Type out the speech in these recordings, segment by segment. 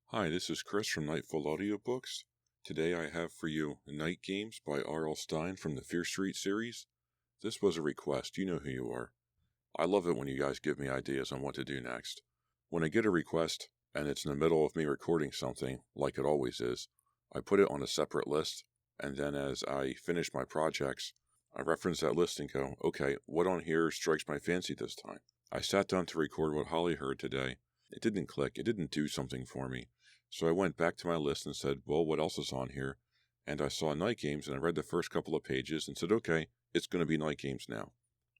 Hi, this is Chris from Nightfall Audiobooks. Today I have for you Night Games by R.L. Stine from the Fear Street series. This was a request, you know who you are. I love it when you guys give me ideas on what to do next. When I get a request, and it's in the middle of me recording something, like it always is, I put it on a separate list, and then as I finish my projects, I reference that list and go, okay, what on here strikes my fancy this time? I sat down to record what Holly heard today. It didn't click, it didn't do something for me. So I went back to my list and said, well, what else is on here? And I saw Night Games, and I read the first couple of pages and said, okay, it's going to be Night Games now.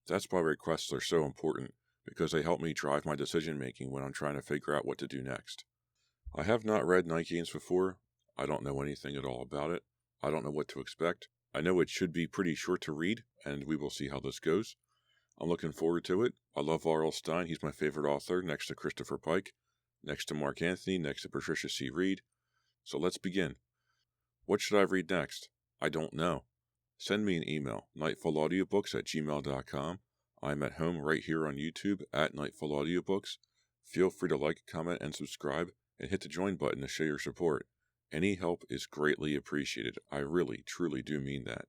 That's why requests are so important, because they help me drive my decision-making when I'm trying to figure out what to do next. I have not read Night Games before. I don't know anything at all about it. I don't know what to expect. I know it should be pretty short to read, and we will see how this goes. I'm looking forward to it. I love R.L. Stine. He's my favorite author, next to Christopher Pike, next to Mark Anthony, next to Patricia C. Reed. So let's begin. What should I read next? I don't know. Send me an email, nightfallaudiobooks@gmail.com. I'm at home right here on YouTube at Nightfall Audiobooks. Feel free to like, comment, and subscribe, and hit the join button to show your support. Any help is greatly appreciated. I really, truly do mean that.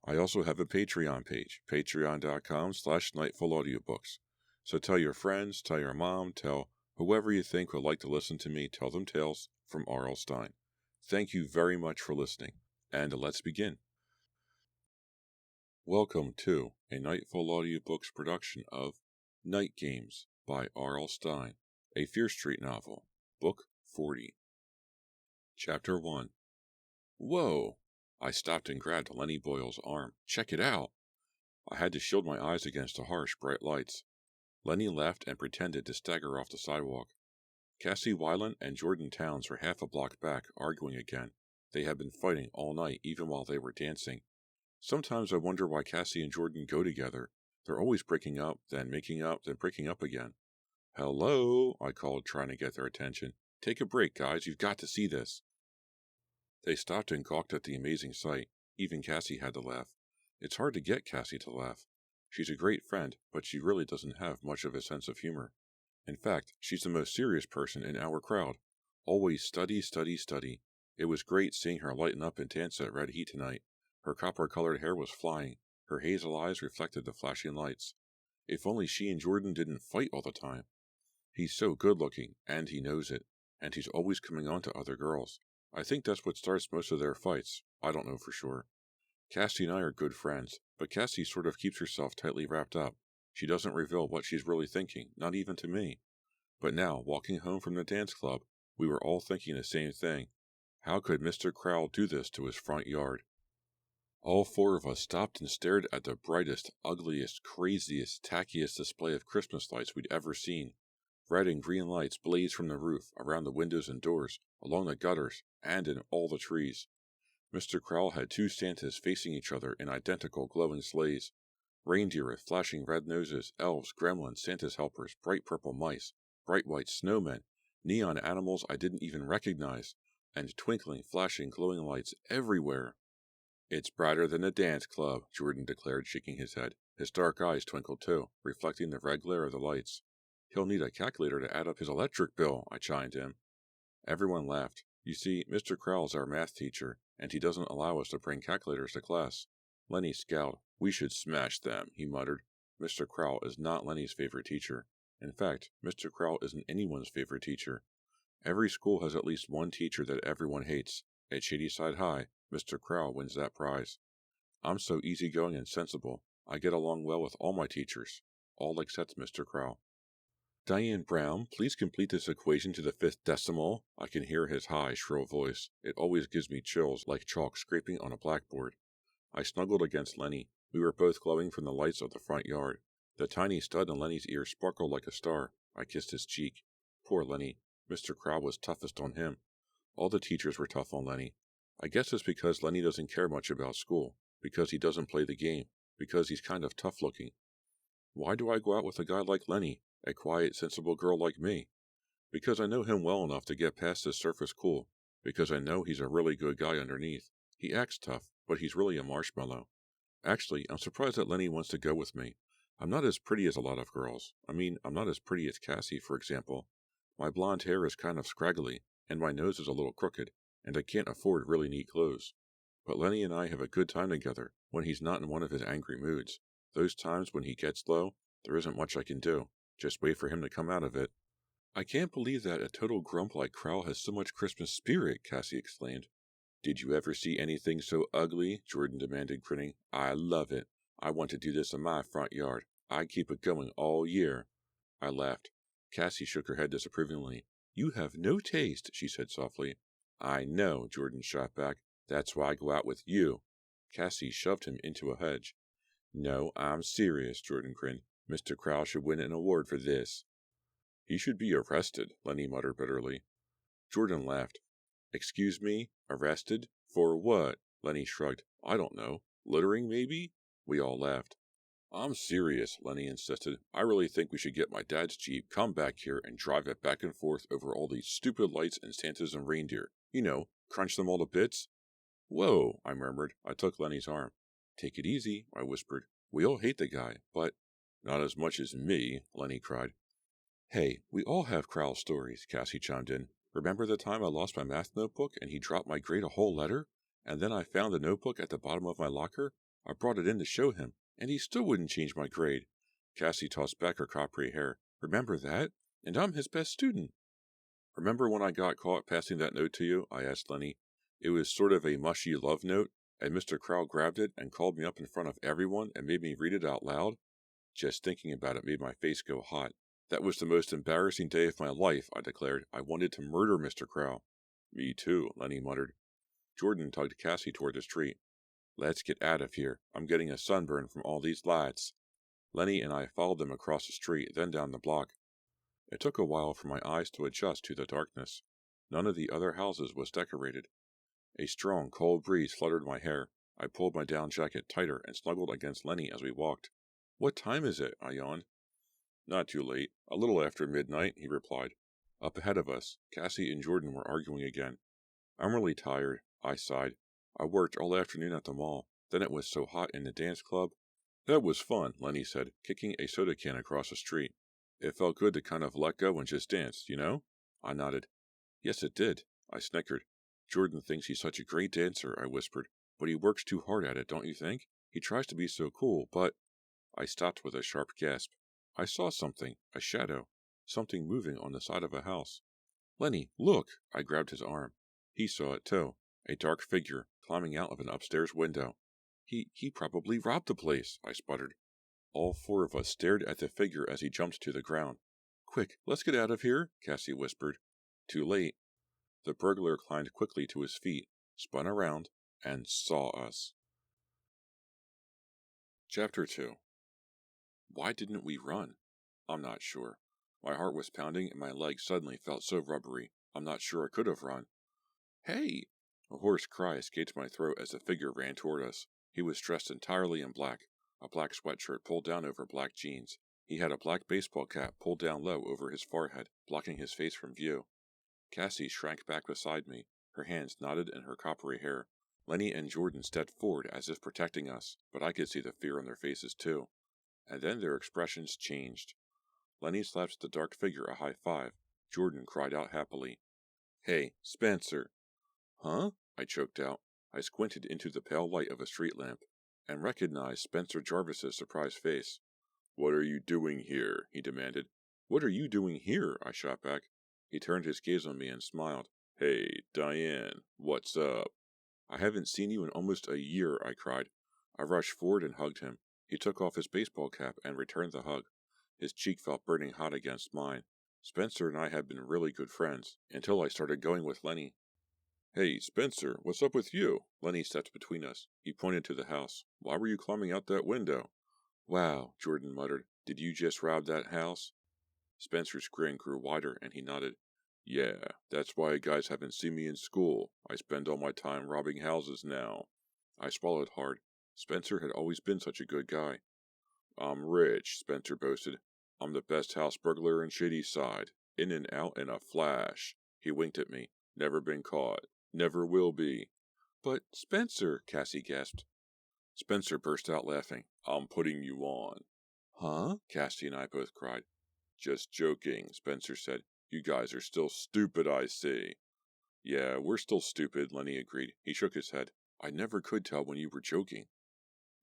I also have a Patreon page, patreon.com/nightfallaudiobooks. So tell your friends, tell your mom, tell whoever you think would like to listen to me tell them tales from R.L. Stine. Thank you very much for listening, and let's begin. Welcome to a Nightfall Audiobooks production of Night Games by R.L. Stine, a Fear Street novel, Book 40. Chapter 1. Whoa! I stopped and grabbed Lenny Boyle's arm. Check it out! I had to shield my eyes against the harsh, bright lights. Lenny laughed and pretended to stagger off the sidewalk. Cassie Weiland and Jordan Towns were half a block back, arguing again. They had been fighting all night, even while they were dancing. Sometimes I wonder why Cassie and Jordan go together. They're always breaking up, then making up, then breaking up again. Hello, I called, trying to get their attention. Take a break, guys. You've got to see this. They stopped and gawked at the amazing sight. Even Cassie had to laugh. It's hard to get Cassie to laugh. She's a great friend, but she really doesn't have much of a sense of humor. In fact, she's the most serious person in our crowd. Always study, study, study. It was great seeing her lighten up and dance at Red Heat tonight. Her copper-colored hair was flying. Her hazel eyes reflected the flashing lights. If only she and Jordan didn't fight all the time. He's so good-looking, and he knows it. And he's always coming on to other girls. I think that's what starts most of their fights. I don't know for sure. Cassie and I are good friends, but Cassie sort of keeps herself tightly wrapped up. She doesn't reveal what she's really thinking, not even to me. But now, walking home from the dance club, we were all thinking the same thing. How could Mr. Crowell do this to his front yard? All four of us stopped and stared at the brightest, ugliest, craziest, tackiest display of Christmas lights we'd ever seen. Red and green lights blazed from the roof, around the windows and doors, along the gutters, and in all the trees. Mr. Crowell had two Santas facing each other in identical glowing sleighs. Reindeer with flashing red noses, elves, gremlins, Santa's helpers, bright purple mice, bright white snowmen, neon animals I didn't even recognize, and twinkling, flashing, glowing lights everywhere. It's brighter than a dance club, Jordan declared, shaking his head. His dark eyes twinkled too, reflecting the red glare of the lights. He'll need a calculator to add up his electric bill, I chimed in. Everyone laughed. You see, Mr. Crowell's our math teacher, and he doesn't allow us to bring calculators to class. Lenny scowled. We should smash them, he muttered. Mr. Crowell is not Lenny's favorite teacher. In fact, Mr. Crowell isn't anyone's favorite teacher. Every school has at least one teacher that everyone hates. At Shady Side High, Mr. Crowell wins that prize. I'm so easygoing and sensible. I get along well with all my teachers. All except Mr. Crowell. Diane Brown, please complete this equation to the 5th decimal. I can hear his high, shrill voice. It always gives me chills, like chalk scraping on a blackboard. I snuggled against Lenny. We were both glowing from the lights of the front yard. The tiny stud in Lenny's ear sparkled like a star. I kissed his cheek. Poor Lenny. Mr. Crowell was toughest on him. All the teachers were tough on Lenny. I guess it's because Lenny doesn't care much about school, because he doesn't play the game, because he's kind of tough-looking. Why do I go out with a guy like Lenny, a quiet, sensible girl like me? Because I know him well enough to get past his surface cool, because I know he's a really good guy underneath. He acts tough, but he's really a marshmallow. Actually, I'm surprised that Lenny wants to go with me. I'm not as pretty as a lot of girls. I'm not as pretty as Cassie, for example. My blonde hair is kind of scraggly, and my nose is a little crooked, and I can't afford really neat clothes. But Lenny and I have a good time together when he's not in one of his angry moods. Those times when he gets low, there isn't much I can do. Just wait for him to come out of it. I can't believe that a total grump like Crowell has so much Christmas spirit, Cassie exclaimed. Did you ever see anything so ugly? Jordan demanded, grinning. I love it. I want to do this in my front yard. I keep it going all year. I laughed. Cassie shook her head disapprovingly. You have no taste, she said softly. I know, Jordan shot back. That's why I go out with you. Cassie shoved him into a hedge. No, I'm serious, Jordan grinned. Mr. Crowell should win an award for this. He should be arrested, Lenny muttered bitterly. Jordan laughed. Excuse me? Arrested? For what? Lenny shrugged. I don't know. Littering, maybe? We all laughed. I'm serious, Lenny insisted. I really think we should get my dad's Jeep, come back here, and drive it back and forth over all these stupid lights and Santas and reindeer. You know, crunch them all to bits. Whoa, I murmured. I took Lenny's arm. Take it easy, I whispered. We all hate the guy, but... Not as much as me, Lenny cried. Hey, we all have Crowell stories, Cassie chimed in. Remember the time I lost my math notebook and he dropped my grade a whole letter? And then I found the notebook at the bottom of my locker? I brought it in to show him, and he still wouldn't change my grade. Cassie tossed back her coppery hair. Remember that? And I'm his best student. Remember when I got caught passing that note to you? I asked Lenny. It was sort of a mushy love note, and Mr. Crowell grabbed it and called me up in front of everyone and made me read it out loud. Just thinking about it made my face go hot. That was the most embarrassing day of my life, I declared. I wanted to murder Mr. Crowell. Me too, Lenny muttered. Jordan tugged Cassie toward the street. Let's get out of here. I'm getting a sunburn from all these lights. Lenny and I followed them across the street, then down the block. It took a while for my eyes to adjust to the darkness. None of the other houses was decorated. A strong, cold breeze fluttered my hair. I pulled my down jacket tighter and snuggled against Lenny as we walked. What time is it? I yawned. Not too late. A little after midnight, he replied. Up ahead of us, Cassie and Jordan were arguing again. I'm really tired, I sighed. I worked all afternoon at the mall. Then it was so hot in the dance club. That was fun, Lenny said, kicking a soda can across the street. It felt good to kind of let go and just dance, you know? I nodded. Yes, it did. I snickered. Jordan thinks he's such a great dancer, I whispered. But he works too hard at it, don't you think? He tries to be so cool, but... I stopped with a sharp gasp. I saw something, a shadow, something moving on the side of a house. Lenny, look! I grabbed his arm. He saw it too, a dark figure climbing out of an upstairs window. He probably robbed the place, I sputtered. All four of us stared at the figure as he jumped to the ground. Quick, let's get out of here, Cassie whispered. Too late. The burglar climbed quickly to his feet, spun around, and saw us. Chapter 2. Why didn't we run? I'm not sure. My heart was pounding and my legs suddenly felt so rubbery. I'm not sure I could have run. Hey! A hoarse cry escaped my throat as the figure ran toward us. He was dressed entirely in black, a black sweatshirt pulled down over black jeans. He had a black baseball cap pulled down low over his forehead, blocking his face from view. Cassie shrank back beside me, her hands knotted in her coppery hair. Lenny and Jordan stepped forward as if protecting us, but I could see the fear on their faces too. And then their expressions changed. Lenny slapped the dark figure a high five. Jordan cried out happily. Hey, Spencer! Huh? I choked out. I squinted into the pale light of a street lamp, and recognized Spencer Jarvis's surprised face. What are you doing here? He demanded. What are you doing here? I shot back. He turned his gaze on me and smiled. Hey, Diane, what's up? I haven't seen you in almost a year, I cried. I rushed forward and hugged him. He took off his baseball cap and returned the hug. His cheek felt burning hot against mine. Spencer and I had been really good friends, until I started going with Lenny. Hey, Spencer, what's up with you? Lenny stepped between us. He pointed to the house. Why were you climbing out that window? Wow, Jordan muttered. Did you just rob that house? Spencer's grin grew wider, and he nodded. Yeah, that's why you guys haven't seen me in school. I spend all my time robbing houses now. I swallowed hard. Spencer had always been such a good guy. I'm rich, Spencer boasted. I'm the best house burglar in Shady Side. In and out in a flash. He winked at me. Never been caught. Never will be. But, Spencer, Cassie gasped. Spencer burst out laughing. I'm putting you on. Huh? Cassie and I both cried. Just joking, Spencer said. You guys are still stupid, I see. Yeah, we're still stupid, Lenny agreed. He shook his head. I never could tell when you were joking.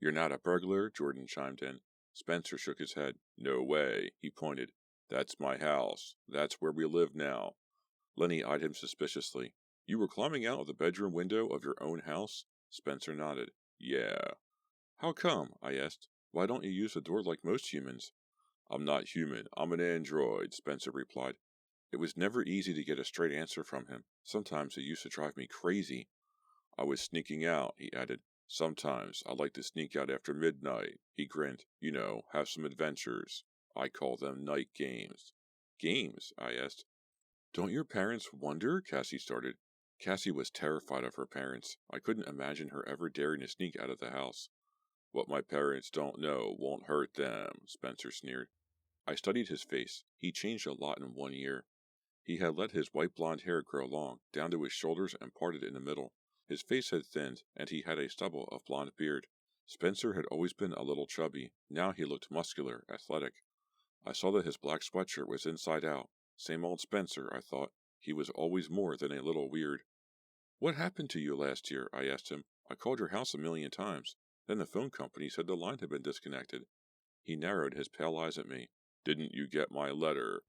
You're not a burglar? Jordan chimed in. Spencer shook his head. No way, he pointed. That's my house. That's where we live now. Lenny eyed him suspiciously. You were climbing out of the bedroom window of your own house? Spencer nodded. Yeah. How come? I asked. Why don't you use a door like most humans? I'm not human. I'm an android, Spencer replied. It was never easy to get a straight answer from him. Sometimes it used to drive me crazy. I was sneaking out, he added. Sometimes I like to sneak out after midnight. He grinned. You know, have some adventures. I call them night games. Games? I asked. Don't your parents wonder? Cassie started. Cassie was terrified of her parents. I couldn't imagine her ever daring to sneak out of the house. What my parents don't know won't hurt them, Spencer sneered. I studied his face. He changed a lot in 1 year. He had let his white blonde hair grow long, down to his shoulders and parted in the middle. His face had thinned, and he had a stubble of blonde beard. Spencer had always been a little chubby. Now he looked muscular, athletic. I saw that his black sweatshirt was inside out. Same old Spencer, I thought. He was always more than a little weird. What happened to you last year? I asked him. I called your house 1,000,000 times. Then the phone company said the line had been disconnected. He narrowed his pale eyes at me. Didn't you get my letter?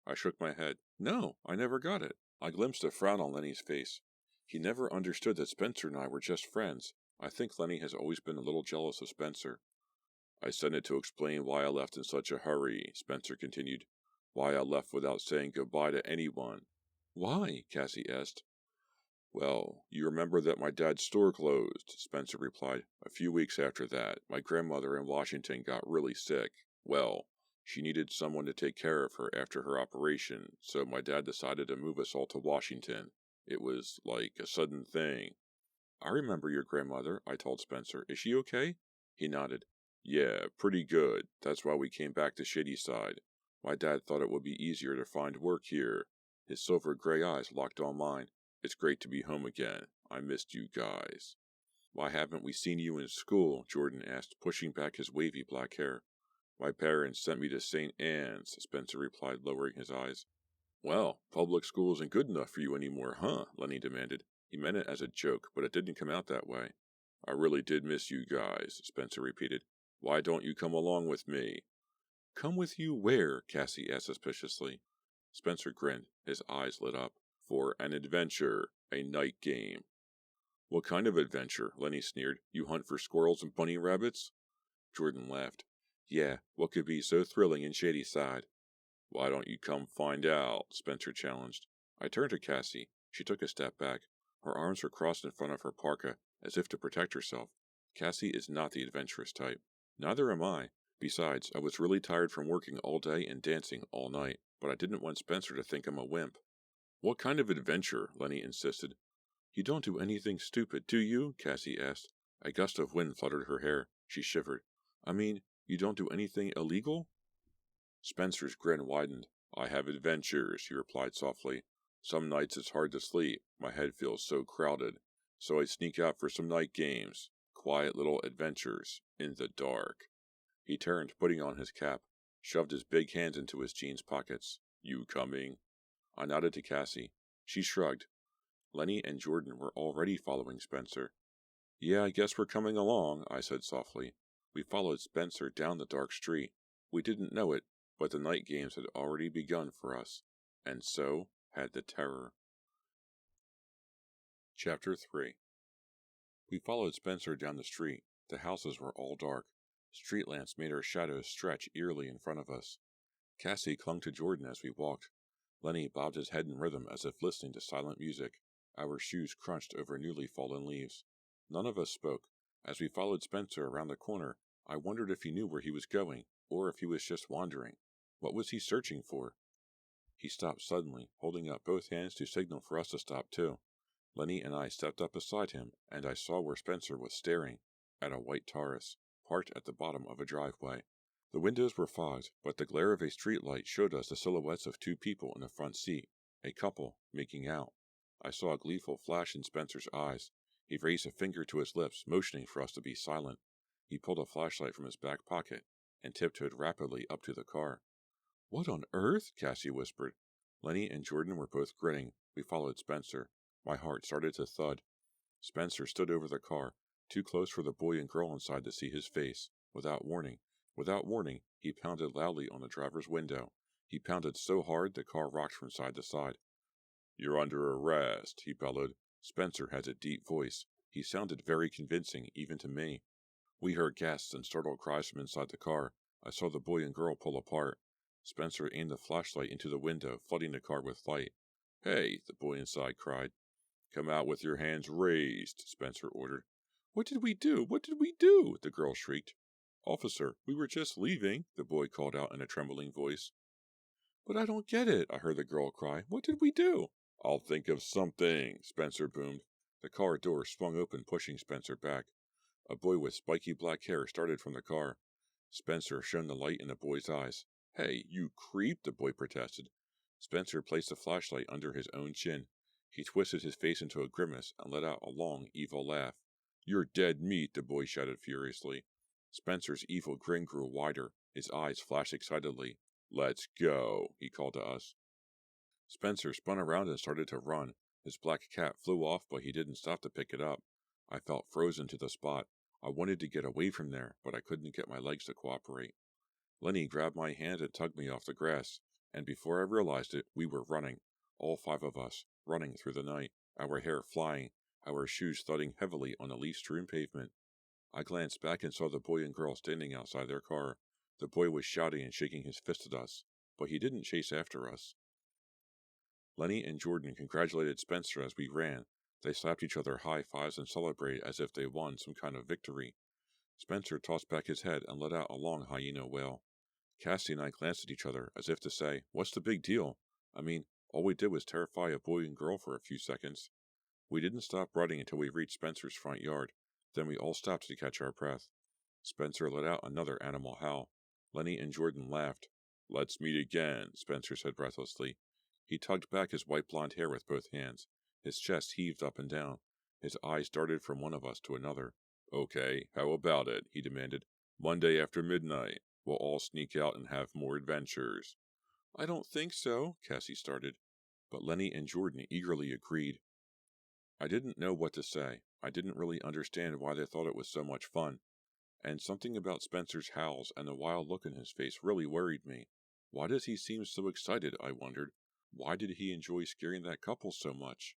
I shook my head. No, I never got it. I glimpsed a frown on Lenny's face. He never understood that Spencer and I were just friends. I think Lenny has always been a little jealous of Spencer. I sent it to explain why I left in such a hurry, Spencer continued. Why I left without saying goodbye to anyone. Why? Cassie asked. Well, you remember that my dad's store closed, Spencer replied. A few weeks after that, my grandmother in Washington got really sick. Well, she needed someone to take care of her after her operation, so my dad decided to move us all to Washington. It was like a sudden thing. I remember your grandmother, I told Spencer. Is she okay? He nodded. Yeah, pretty good. That's why we came back to Shady Side. My dad thought it would be easier to find work here. His silver gray eyes locked on mine. It's great to be home again. I missed you guys. Why haven't we seen you in school? Jordan asked, pushing back his wavy black hair. My parents sent me to St. Anne's, Spencer replied, lowering his eyes. Well, public school isn't good enough for you anymore, huh? Lenny demanded. He meant it as a joke, but it didn't come out that way. I really did miss you guys, Spencer repeated. Why don't you come along with me? Come with you where? Cassie asked suspiciously. Spencer grinned. His eyes lit up. For an adventure, a night game. What kind of adventure? Lenny sneered. You hunt for squirrels and bunny rabbits? Jordan laughed. Yeah, what could be so thrilling in Shady Side? Why don't you come find out? Spencer challenged. I turned to Cassie. She took a step back. Her arms were crossed in front of her parka, as if to protect herself. Cassie is not the adventurous type. Neither am I. Besides, I was really tired from working all day and dancing all night, but I didn't want Spencer to think I'm a wimp. What kind of adventure? Lenny insisted. You don't do anything stupid, do you? Cassie asked. A gust of wind fluttered her hair. She shivered. I mean, you don't do anything illegal? Spencer's grin widened. I have adventures, he replied softly. Some nights it's hard to sleep. My head feels so crowded. So I sneak out for some night games. Quiet little adventures. In the dark. He turned, putting on his cap. Shoved his big hands into his jeans pockets. You coming? I nodded to Cassie. She shrugged. Lenny and Jordan were already following Spencer. Yeah, I guess we're coming along, I said softly. We followed Spencer down the dark street. We didn't know it, but the night games had already begun for us, and so had the terror. Chapter 3. We followed Spencer down the street. The houses were all dark. Street lamps made our shadows stretch eerily in front of us. Cassie clung to Jordan as we walked. Lenny bobbed his head in rhythm as if listening to silent music. Our shoes crunched over newly fallen leaves. None of us spoke. As we followed Spencer around the corner, I wondered if he knew where he was going, or if he was just wandering. What was he searching for? He stopped suddenly, holding up both hands to signal for us to stop too. Lenny and I stepped up beside him, and I saw where Spencer was staring, at a white Taurus, parked at the bottom of a driveway. The windows were fogged, but the glare of a streetlight showed us the silhouettes of two people in the front seat, a couple, making out. I saw a gleeful flash in Spencer's eyes. He raised a finger to his lips, motioning for us to be silent. He pulled a flashlight from his back pocket. and tiptoed rapidly up to the car. "What on earth?" Cassie whispered. Lenny and Jordan were both grinning. We followed Spencer. My heart started to thud. Spencer stood over the car, too close for the boy and girl inside to see his face. Without warning, he pounded loudly on the driver's window. He pounded so hard the car rocked from side to side. "You're under arrest," he bellowed. Spencer has a deep voice. He sounded very convincing, even to me. We heard gasps and startled cries from inside the car. I saw the boy and girl pull apart. Spencer aimed the flashlight into the window, flooding the car with light. "Hey," the boy inside cried. "Come out with your hands raised," Spencer ordered. "What did we do? What did we do?" the girl shrieked. "Officer, we were just leaving," the boy called out in a trembling voice. "But I don't get it," I heard the girl cry. "What did we do?" "I'll think of something," Spencer boomed. The car door swung open, pushing Spencer back. A boy with spiky black hair started from the car. Spencer shone the light in the boy's eyes. "Hey, you creep," the boy protested. Spencer placed the flashlight under his own chin. He twisted his face into a grimace and let out a long, evil laugh. "You're dead meat," the boy shouted furiously. Spencer's evil grin grew wider. His eyes flashed excitedly. "Let's go," he called to us. Spencer spun around and started to run. His black cat flew off, but he didn't stop to pick it up. I felt frozen to the spot. I wanted to get away from there, but I couldn't get my legs to cooperate. Lenny grabbed my hand and tugged me off the grass, and before I realized it, we were running. All 5 of us, running through the night, our hair flying, our shoes thudding heavily on the leaf-strewn pavement. I glanced back and saw the boy and girl standing outside their car. The boy was shouting and shaking his fist at us, but he didn't chase after us. Lenny and Jordan congratulated Spencer as we ran. They slapped each other high fives and celebrated as if they won some kind of victory. Spencer tossed back his head and let out a long hyena wail. Cassie and I glanced at each other as if to say, "What's the big deal? I mean, all we did was terrify a boy and girl for a few seconds." We didn't stop running until we reached Spencer's front yard. Then we all stopped to catch our breath. Spencer let out another animal howl. Lenny and Jordan laughed. "Let's meet again," Spencer said breathlessly. He tugged back his white blonde hair with both hands. His chest heaved up and down. His eyes darted from one of us to another. "Okay, how about it?" he demanded. "Monday after midnight. We'll all sneak out and have more adventures." "I don't think so," Cassie started. But Lenny and Jordan eagerly agreed. I didn't know what to say. I didn't really understand why they thought it was so much fun. And something about Spencer's howls and the wild look in his face really worried me. Why does he seem so excited, I wondered. Why did he enjoy scaring that couple so much?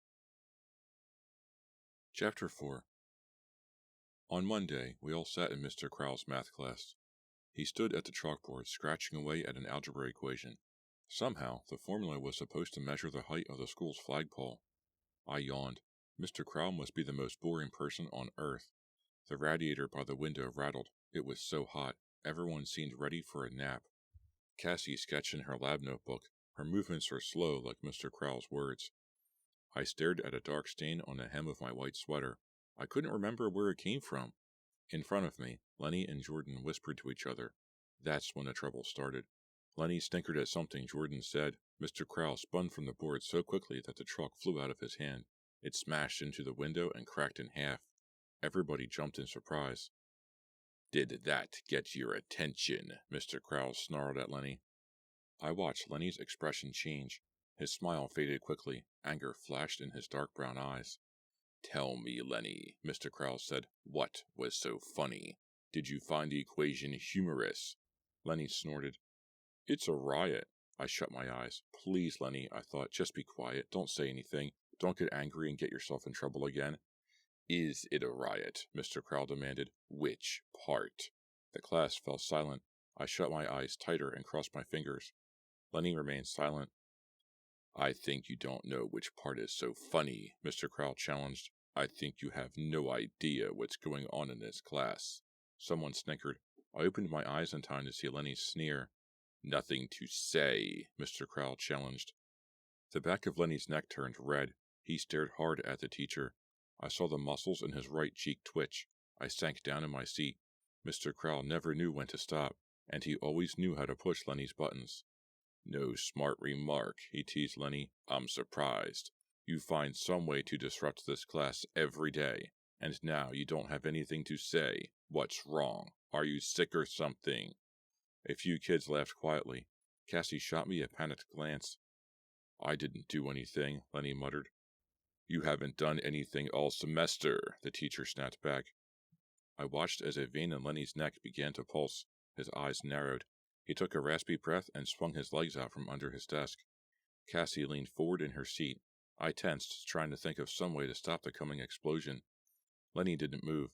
Chapter 4. On Monday, we all sat in Mr. Crowell's math class. He stood at the chalkboard, scratching away at an algebra equation. Somehow, the formula was supposed to measure the height of the school's flagpole. I yawned. Mr. Crowell must be the most boring person on earth. The radiator by the window rattled. It was so hot. Everyone seemed ready for a nap. Cassie sketched in her lab notebook. Her movements were slow like Mr. Crowell's words. I stared at a dark stain on the hem of my white sweater. I couldn't remember where it came from. In front of me, Lenny and Jordan whispered to each other. That's when the trouble started. Lenny snickered at something Jordan said. Mr. Crowell spun from the board so quickly that the chalk flew out of his hand. It smashed into the window and cracked in half. Everybody jumped in surprise. "Did that get your attention?" Mr. Crowell snarled at Lenny. I watched Lenny's expression change. His smile faded quickly. Anger flashed in his dark brown eyes. "Tell me, Lenny," Mr. Crowell said, "what was so funny? Did you find the equation humorous?" Lenny snorted. "It's a riot." I shut my eyes. "Please, Lenny," I thought, "just be quiet. Don't say anything. Don't get angry and get yourself in trouble again." "Is it a riot?" Mr. Crowell demanded. "Which part?" The class fell silent. I shut my eyes tighter and crossed my fingers. Lenny remained silent. "I think you don't know which part is so funny," Mr. Crowell challenged. "I think you have no idea what's going on in this class." Someone snickered. I opened my eyes in time to see Lenny's sneer. "Nothing to say," Mr. Crowell challenged. The back of Lenny's neck turned red. He stared hard at the teacher. I saw the muscles in his right cheek twitch. I sank down in my seat. Mr. Crowell never knew when to stop, and he always knew how to push Lenny's buttons. "No smart remark," he teased Lenny. "I'm surprised. You find some way to disrupt this class every day, and now you don't have anything to say. What's wrong? Are you sick or something?" A few kids laughed quietly. Cassie shot me a panicked glance. I didn't do anything, Lenny muttered. You haven't done anything all semester, the teacher snapped back. I watched as a vein in Lenny's neck began to pulse. His eyes narrowed. He took a raspy breath and swung his legs out from under his desk. Cassie leaned forward in her seat. I tensed, trying to think of some way to stop the coming explosion. Lenny didn't move,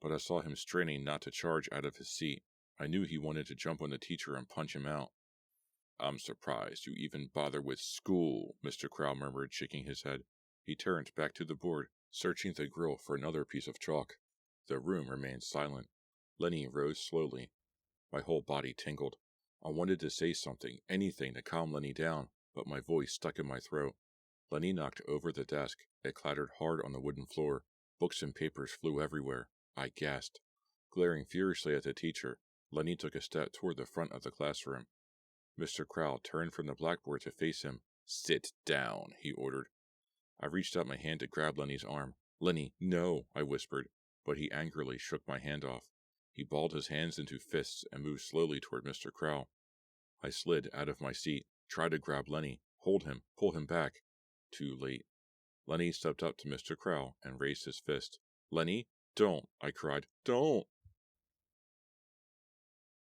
but I saw him straining not to charge out of his seat. I knew he wanted to jump on the teacher and punch him out. I'm surprised you even bother with school, Mr. Crow murmured, shaking his head. He turned back to the board, searching the grill for another piece of chalk. The room remained silent. Lenny rose slowly. My whole body tingled. I wanted to say something, anything to calm Lenny down, but my voice stuck in my throat. Lenny knocked over the desk. It clattered hard on the wooden floor. Books and papers flew everywhere. I gasped. Glaring furiously at the teacher, Lenny took a step toward the front of the classroom. Mr. Crow turned from the blackboard to face him. Sit down, he ordered. I reached out my hand to grab Lenny's arm. Lenny, no, I whispered, but he angrily shook my hand off. He balled his hands into fists and moved slowly toward Mr. Crow. I slid out of my seat, tried to grab Lenny, hold him, pull him back. Too late. Lenny stepped up to Mr. Crow and raised his fist. Lenny, don't, I cried. Don't!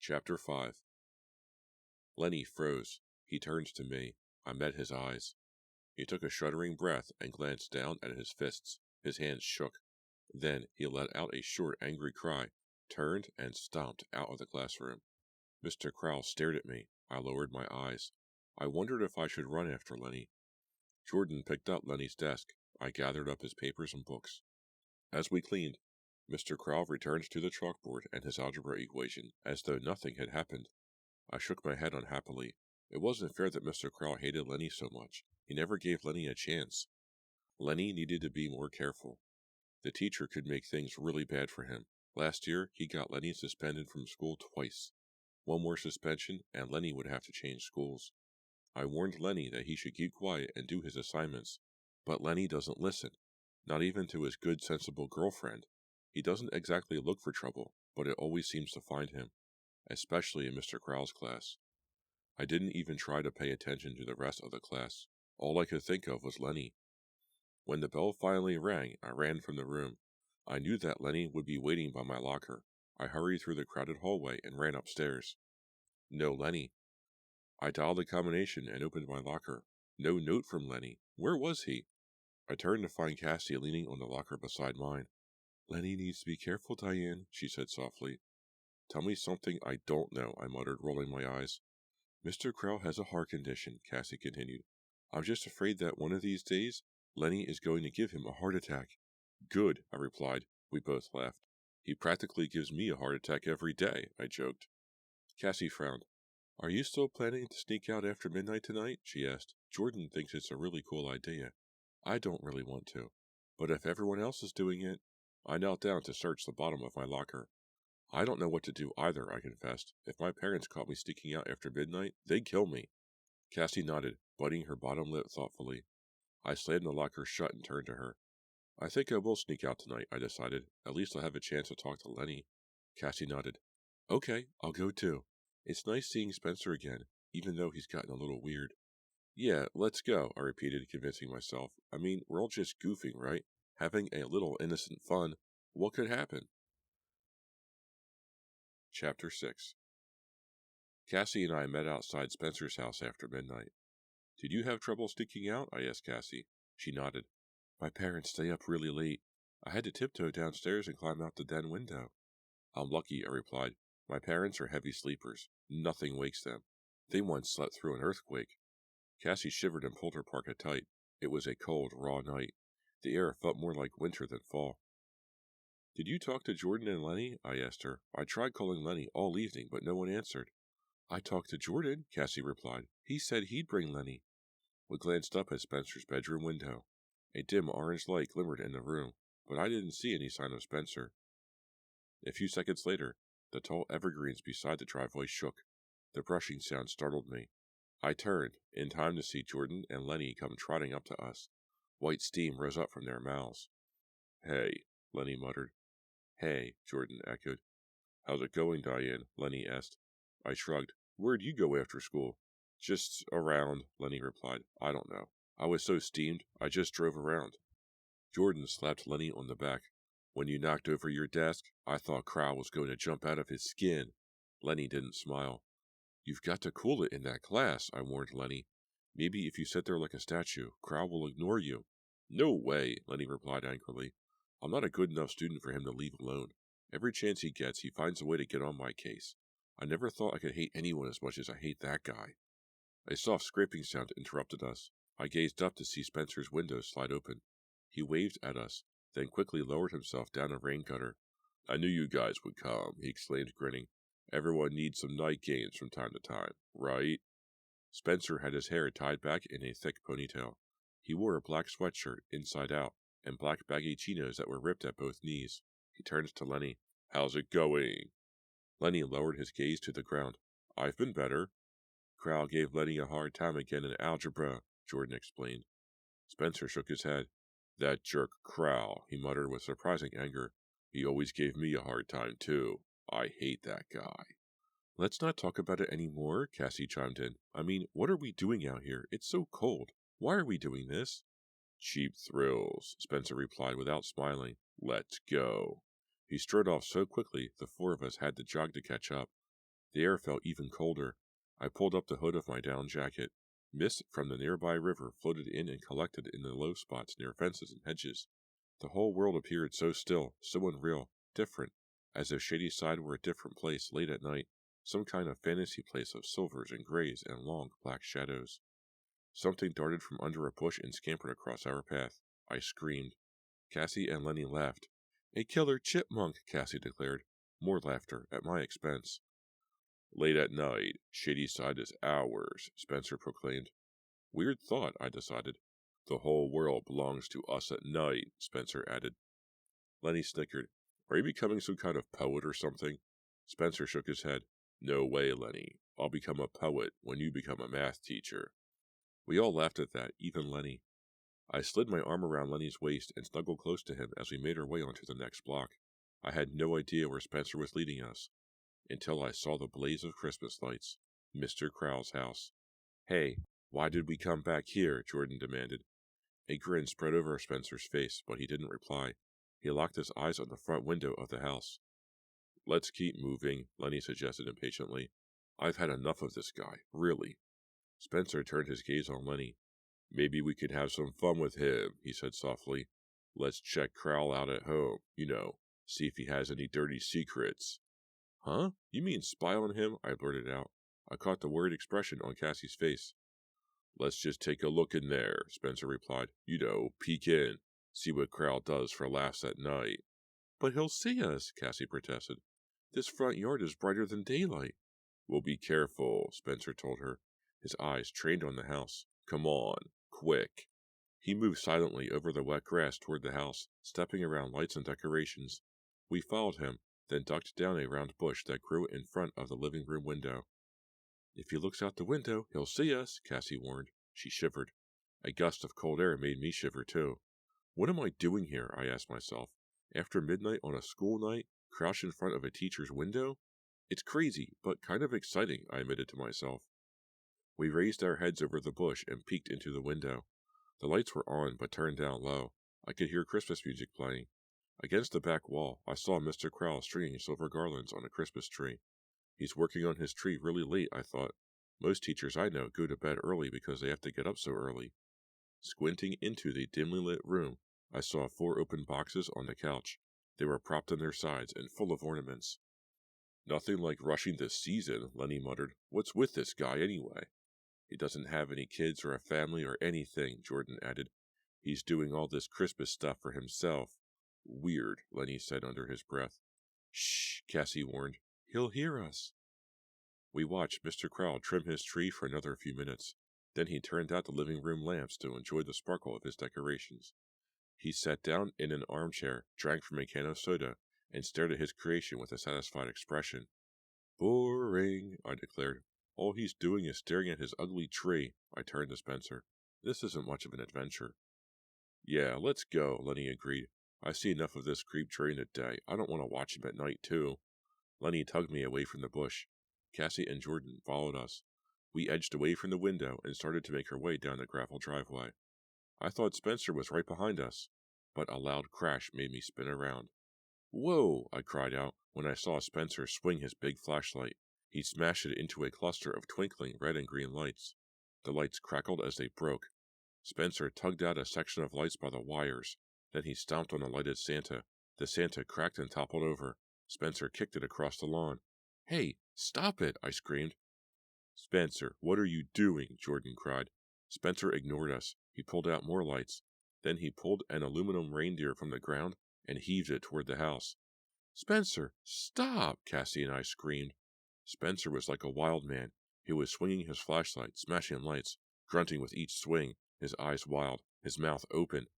Chapter 5. Lenny froze. He turned to me. I met his eyes. He took a shuddering breath and glanced down at his fists. His hands shook. Then he let out a short, angry cry, turned, and stomped out of the classroom. Mr. Crow stared at me. I lowered my eyes. I wondered if I should run after Lenny. Jordan picked up Lenny's desk. I gathered up his papers and books. As we cleaned, Mr. Crow returned to the chalkboard and his algebra equation, as though nothing had happened. I shook my head unhappily. It wasn't fair that Mr. Crow hated Lenny so much. He never gave Lenny a chance. Lenny needed to be more careful. The teacher could make things really bad for him. Last year, he got Lenny suspended from school twice. One more suspension, and Lenny would have to change schools. I warned Lenny that he should keep quiet and do his assignments. But Lenny doesn't listen. Not even to his good, sensible girlfriend. He doesn't exactly look for trouble, but it always seems to find him. Especially in Mr. Crow's class. I didn't even try to pay attention to the rest of the class. All I could think of was Lenny. When the bell finally rang, I ran from the room. I knew that Lenny would be waiting by my locker. I hurried through the crowded hallway and ran upstairs. No Lenny. I dialed the combination and opened my locker. No note from Lenny. Where was he? I turned to find Cassie leaning on the locker beside mine. Lenny needs to be careful, Diane, she said softly. Tell me something I don't know, I muttered, rolling my eyes. Mr. Crow has a heart condition, Cassie continued. I'm just afraid that one of these days, Lenny is going to give him a heart attack. Good, I replied. We both laughed. He practically gives me a heart attack every day, I joked. Cassie frowned. Are you still planning to sneak out after midnight tonight? She asked. Jordan thinks it's a really cool idea. I don't really want to, but if everyone else is doing it... I knelt down to search the bottom of my locker. I don't know what to do either, I confessed. If my parents caught me sneaking out after midnight, they'd kill me. Cassie nodded, biting her bottom lip thoughtfully. I slammed the locker shut and turned to her. I think I will sneak out tonight, I decided. At least I'll have a chance to talk to Lenny. Cassie nodded. Okay, I'll go too. It's nice seeing Spencer again, even though he's gotten a little weird. Yeah, let's go, I repeated, convincing myself. I mean, we're all just goofing, right? Having a little innocent fun. What could happen? Chapter 6. Cassie and I met outside Spencer's house after midnight. Did you have trouble sneaking out? I asked Cassie. She nodded. My parents stay up really late. I had to tiptoe downstairs and climb out the den window. I'm lucky, I replied. My parents are heavy sleepers. Nothing wakes them. They once slept through an earthquake. Cassie shivered and pulled her parka tight. It was a cold, raw night. The air felt more like winter than fall. Did you talk to Jordan and Lenny? I asked her. I tried calling Lenny all evening, but no one answered. I talked to Jordan, Cassie replied. He said he'd bring Lenny. We glanced up at Spencer's bedroom window. A dim orange light glimmered in the room, but I didn't see any sign of Spencer. A few seconds later, the tall evergreens beside the driveway shook. The brushing sound startled me. I turned, in time to see Jordan and Lenny come trotting up to us. White steam rose up from their mouths. Hey, Lenny muttered. Hey, Jordan echoed. How's it going, Diane? Lenny asked. I shrugged. Where'd you go after school? Just around, Lenny replied. I don't know. I was so steamed, I just drove around. Jordan slapped Lenny on the back. When you knocked over your desk, I thought Crow was going to jump out of his skin. Lenny didn't smile. You've got to cool it in that class, I warned Lenny. Maybe if you sit there like a statue, Crow will ignore you. No way, Lenny replied angrily. I'm not a good enough student for him to leave alone. Every chance he gets, he finds a way to get on my case. I never thought I could hate anyone as much as I hate that guy. A soft scraping sound interrupted us. I gazed up to see Spencer's window slide open. He waved at us, then quickly lowered himself down a rain gutter. I knew you guys would come, he exclaimed, grinning. Everyone needs some night games from time to time, right? Spencer had his hair tied back in a thick ponytail. He wore a black sweatshirt inside out, and black baggy chinos that were ripped at both knees. He turned to Lenny. How's it going? Lenny lowered his gaze to the ground. I've been better. Crow gave Lenny a hard time again in algebra, Jordan explained. Spencer shook his head. That jerk Crow, he muttered with surprising anger. He always gave me a hard time, too. I hate that guy. Let's not talk about it anymore, Cassie chimed in. I mean, what are we doing out here? It's so cold. Why are we doing this? Cheap thrills, Spencer replied without smiling. Let's go. He strode off so quickly, the four of us had to jog to catch up. The air felt even colder. I pulled up the hood of my down jacket. Mist from the nearby river floated in and collected in the low spots near fences and hedges. The whole world appeared so still, so unreal, different, as if Shady Side were a different place late at night, some kind of fantasy place of silvers and grays and long black shadows. Something darted from under a bush and scampered across our path. I screamed. Cassie and Lenny laughed. A killer chipmunk, Cassie declared. More laughter, at my expense. Late at night, Shady Side is ours, Spencer proclaimed. Weird thought, I decided. The whole world belongs to us at night, Spencer added. Lenny snickered. Are you becoming some kind of poet or something? Spencer shook his head. No way, Lenny. I'll become a poet when you become a math teacher. We all laughed at that, even Lenny. I slid my arm around Lenny's waist and snuggled close to him as we made our way onto the next block. I had no idea where Spencer was leading us, until I saw the blaze of Christmas lights. Mr. Crowell's house. Hey, why did we come back here? Jordan demanded. A grin spread over Spencer's face, but he didn't reply. He locked his eyes on the front window of the house. Let's keep moving, Lenny suggested impatiently. I've had enough of this guy, really. Spencer turned his gaze on Lenny. Maybe we could have some fun with him, he said softly. Let's check Crowell out at home, see if he has any dirty secrets. Huh? You mean spy on him? I blurted out. I caught the worried expression on Cassie's face. Let's just take a look in there, Spencer replied. Peek in. See what Crowell does for laughs at night. But he'll see us, Cassie protested. This front yard is brighter than daylight. We'll be careful, Spencer told her, his eyes trained on the house. Come on, quick. He moved silently over the wet grass toward the house, stepping around lights and decorations. We followed him, then ducked down a round bush that grew in front of the living room window. If he looks out the window, he'll see us, Cassie warned. She shivered. A gust of cold air made me shiver too. What am I doing here? I asked myself. After midnight on a school night, crouched in front of a teacher's window? It's crazy, but kind of exciting, I admitted to myself. We raised our heads over the bush and peeked into the window. The lights were on, but turned down low. I could hear Christmas music playing. Against the back wall, I saw Mr. Crowell stringing silver garlands on a Christmas tree. He's working on his tree really late, I thought. Most teachers I know go to bed early because they have to get up so early. Squinting into the dimly lit room, I saw 4 open boxes on the couch. They were propped on their sides and full of ornaments. Nothing like rushing the season, Lenny muttered. What's with this guy anyway? He doesn't have any kids or a family or anything, Jordan added. He's doing all this Christmas stuff for himself. Weird, Lenny said under his breath. Shh, Cassie warned. He'll hear us. We watched Mr. Crowell trim his tree for another few minutes. Then he turned out the living room lamps to enjoy the sparkle of his decorations. He sat down in an armchair, drank from a can of soda, and stared at his creation with a satisfied expression. Boring, I declared. All he's doing is staring at his ugly tree. I turned to Spencer. This isn't much of an adventure. Yeah, let's go, Lenny agreed. I see enough of this creep during the day. I don't want to watch him at night, too. Lenny tugged me away from the bush. Cassie and Jordan followed us. We edged away from the window and started to make our way down the gravel driveway. I thought Spencer was right behind us, but a loud crash made me spin around. "Whoa!" I cried out when I saw Spencer swing his big flashlight. He smashed it into a cluster of twinkling red and green lights. The lights crackled as they broke. Spencer tugged out a section of lights by the wires. Then he stomped on the lighted Santa. The Santa cracked and toppled over. Spencer kicked it across the lawn. "Hey, stop it!" I screamed. "Spencer, what are you doing?" Jordan cried. Spencer ignored us. He pulled out more lights. Then he pulled an aluminum reindeer from the ground and heaved it toward the house. "Spencer, stop!" Cassie and I screamed. Spencer was like a wild man. He was swinging his flashlight, smashing lights, grunting with each swing, his eyes wild, his mouth open.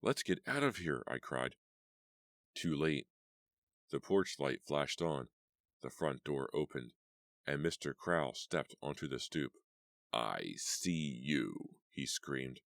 "Let's get out of here!" I cried. Too late. The porch light flashed on. The front door opened, and Mr. Crowell stepped onto the stoop. "I see you," he screamed.